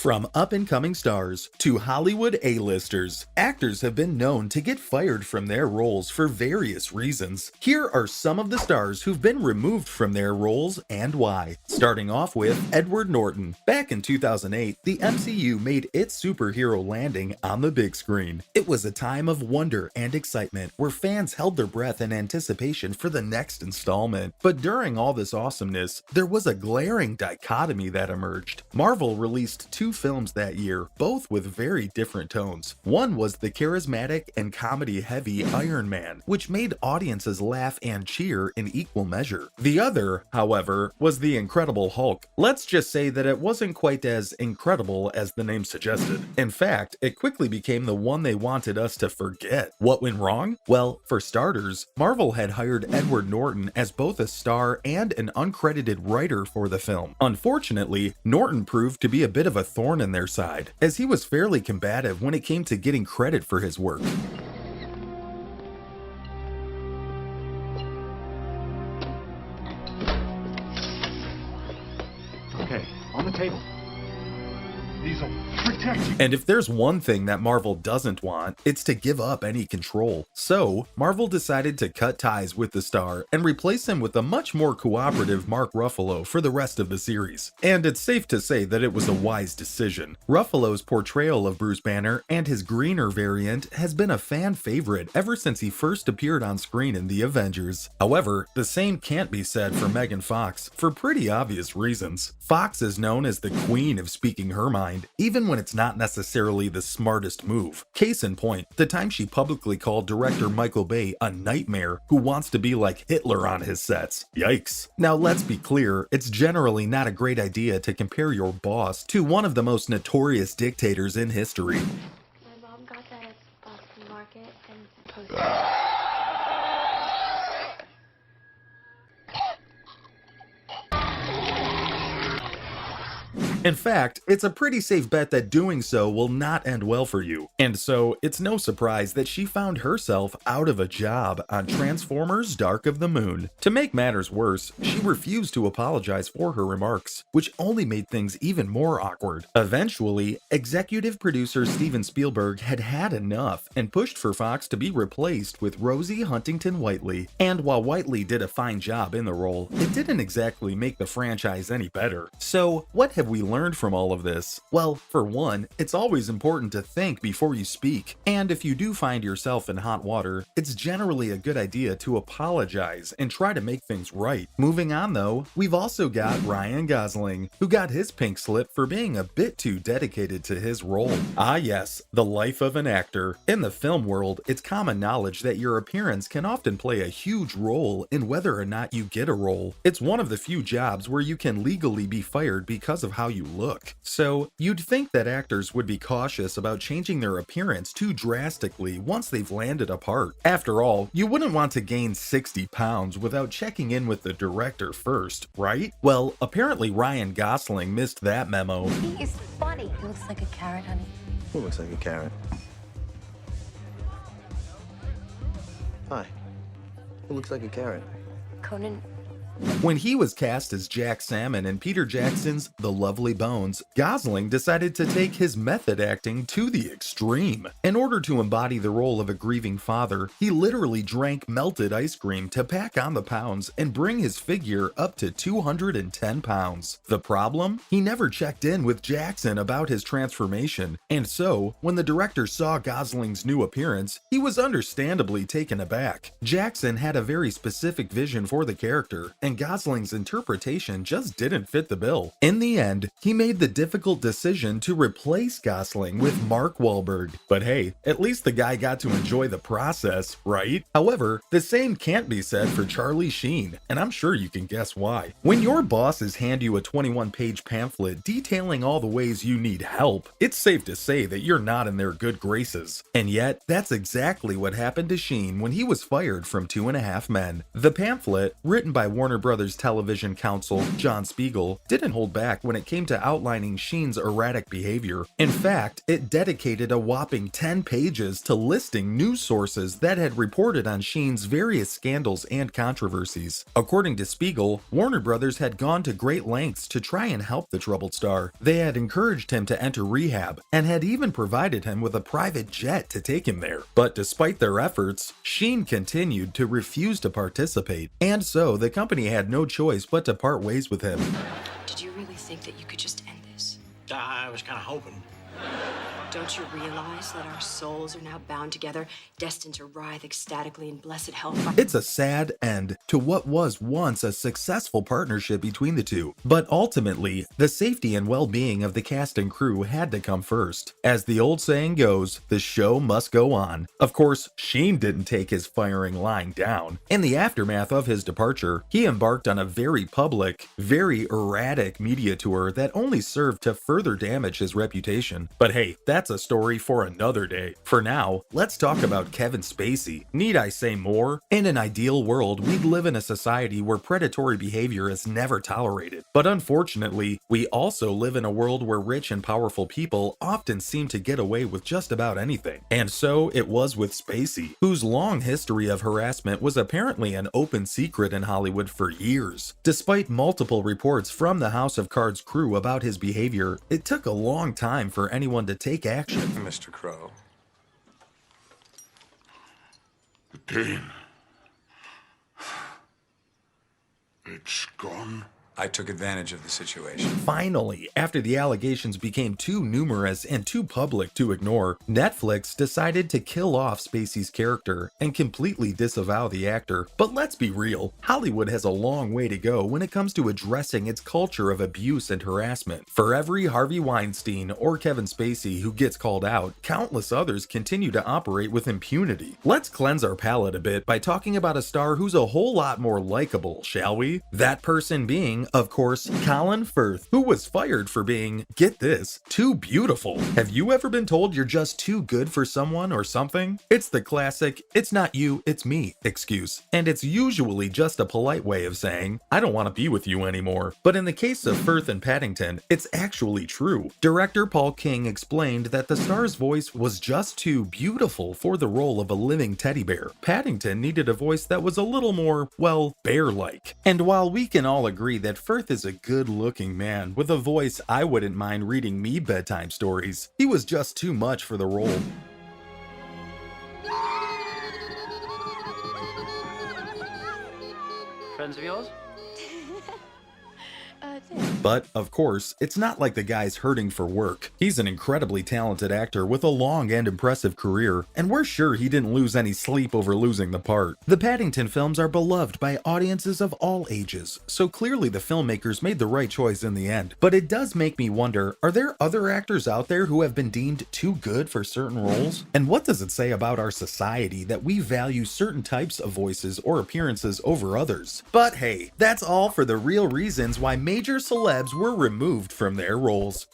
From up-and-coming stars to Hollywood A-listers, actors have been known to get fired from their roles for various reasons. Here are some of the stars who've been removed from their roles and why. Starting off with Edward Norton. Back in 2008, the MCU made its superhero landing on the big screen. It was a time of wonder and excitement where fans held their breath in anticipation for the next installment. But during all this awesomeness, there was a glaring dichotomy that emerged. Marvel released two films that year, both with very different tones. One was the charismatic and comedy-heavy Iron Man, which made audiences laugh and cheer in equal measure. The other, however, was the Incredible Hulk. Let's just say that it wasn't quite as incredible as the name suggested. In fact, it quickly became the one they wanted us to forget. What went wrong? Well, for starters, Marvel had hired Edward Norton as both a star and an uncredited writer for the film. Unfortunately, Norton proved to be a bit of a thorn in their side, as he was fairly combative when it came to getting credit for his work. Okay, on the table. These will protect you. And if there's one thing that Marvel doesn't want, it's to give up any control. So, Marvel decided to cut ties with the star and replace him with a much more cooperative Mark Ruffalo for the rest of the series. And it's safe to say that it was a wise decision. Ruffalo's portrayal of Bruce Banner and his greener variant has been a fan favorite ever since he first appeared on screen in The Avengers. However, the same can't be said for Megan Fox for pretty obvious reasons. Fox is known as the queen of speaking her mind, even when it's not necessarily the smartest move. Case in point, the time she publicly called director Michael Bay a nightmare who wants to be like Hitler on his sets. Yikes. Now let's be clear, it's generally not a great idea to compare your boss to one of the most notorious dictators in history. My mom got that at Boston Market and posted it. In fact, it's a pretty safe bet that doing so will not end well for you. And so, it's no surprise that she found herself out of a job on Transformers: Dark of the Moon. To make matters worse, she refused to apologize for her remarks, which only made things even more awkward. Eventually, executive producer Steven Spielberg had had enough and pushed for Fox to be replaced with Rosie Huntington-Whiteley. And while Whiteley did a fine job in the role, it didn't exactly make the franchise any better. So, what have we learned from all of this? Well, for one, it's always important to think before you speak, and if you do find yourself in hot water, it's generally a good idea to apologize and try to make things right. Moving on though, we've also got Ryan Gosling, who got his pink slip for being a bit too dedicated to his role. Ah yes, the life of an actor. In the film world, it's common knowledge that your appearance can often play a huge role in whether or not you get a role. It's one of the few jobs where you can legally be fired because of how you look. So, you'd think that actors would be cautious about changing their appearance too drastically once they've landed a part. After all, you wouldn't want to gain 60 pounds without checking in with the director first, right? Well, apparently Ryan Gosling missed that memo. He is funny. He looks like a carrot, honey. Who looks like a carrot? Hi. Who looks like a carrot? Conan. When he was cast as Jack Salmon in Peter Jackson's The Lovely Bones, Gosling decided to take his method acting to the extreme. In order to embody the role of a grieving father, he literally drank melted ice cream to pack on the pounds and bring his figure up to 210 pounds. The problem? He never checked in with Jackson about his transformation, and so, when the director saw Gosling's new appearance, he was understandably taken aback. Jackson had a very specific vision for the character, and Gosling's interpretation just didn't fit the bill. In the end, he made the difficult decision to replace Gosling with Mark Wahlberg. But hey, at least the guy got to enjoy the process, right? However, the same can't be said for Charlie Sheen, and I'm sure you can guess why. When your bosses hand you a 21-page pamphlet detailing all the ways you need help, it's safe to say that you're not in their good graces. And yet, that's exactly what happened to Sheen when he was fired from 2.5 Men. The pamphlet, written by Warner Warner Brothers television counsel, John Spiegel, didn't hold back when it came to outlining Sheen's erratic behavior. In fact, it dedicated a whopping 10 pages to listing news sources that had reported on Sheen's various scandals and controversies. According to Spiegel, Warner Brothers had gone to great lengths to try and help the troubled star. They had encouraged him to enter rehab and had even provided him with a private jet to take him there. But despite their efforts, Sheen continued to refuse to participate, and so the company had no choice but to part ways with him. Did you really think that you could just end this? I was kind of hoping. Don't you realize that our souls are now bound together, destined to writhe ecstatically in blessed hellfire? It's a sad end to what was once a successful partnership between the two, but ultimately, the safety and well-being of the cast and crew had to come first. As the old saying goes, the show must go on. Of course, Sheen didn't take his firing line down. In the aftermath of his departure, he embarked on a very public, very erratic media tour that only served to further damage his reputation. But hey, that's a story for another day. For now, let's talk about Kevin Spacey. Need I say more? In an ideal world, we'd live in a society where predatory behavior is never tolerated. But unfortunately, we also live in a world where rich and powerful people often seem to get away with just about anything. And so it was with Spacey, whose long history of harassment was apparently an open secret in Hollywood for years. Despite multiple reports from the House of Cards crew about his behavior, it took a long time for anyone to take action. Mr. Crow. The pain. It's gone. I took advantage of the situation. Finally, after the allegations became too numerous and too public to ignore, Netflix decided to kill off Spacey's character and completely disavow the actor. But let's be real, Hollywood has a long way to go when it comes to addressing its culture of abuse and harassment. For every Harvey Weinstein or Kevin Spacey who gets called out, countless others continue to operate with impunity. Let's cleanse our palate a bit by talking about a star who's a whole lot more likable, shall we? That person being, of course, Colin Firth, who was fired for being, get this, too beautiful. Have you ever been told you're just too good for someone or something? It's the classic, it's not you, it's me excuse. And it's usually just a polite way of saying, I don't want to be with you anymore. But in the case of Firth and Paddington, it's actually true. Director Paul King explained that the star's voice was just too beautiful for the role of a living teddy bear. Paddington needed a voice that was a little more, well, bear-like. And while we can all agree that Firth is a good-looking man with a voice I wouldn't mind reading me bedtime stories, he was just too much for the role. Friends of yours? But, of course, it's not like the guy's hurting for work. He's an incredibly talented actor with a long and impressive career, and we're sure he didn't lose any sleep over losing the part. The Paddington films are beloved by audiences of all ages, so clearly the filmmakers made the right choice in the end. But it does make me wonder, are there other actors out there who have been deemed too good for certain roles? And what does it say about our society that we value certain types of voices or appearances over others? But hey, that's all for the real reasons why major celebs were removed from their roles.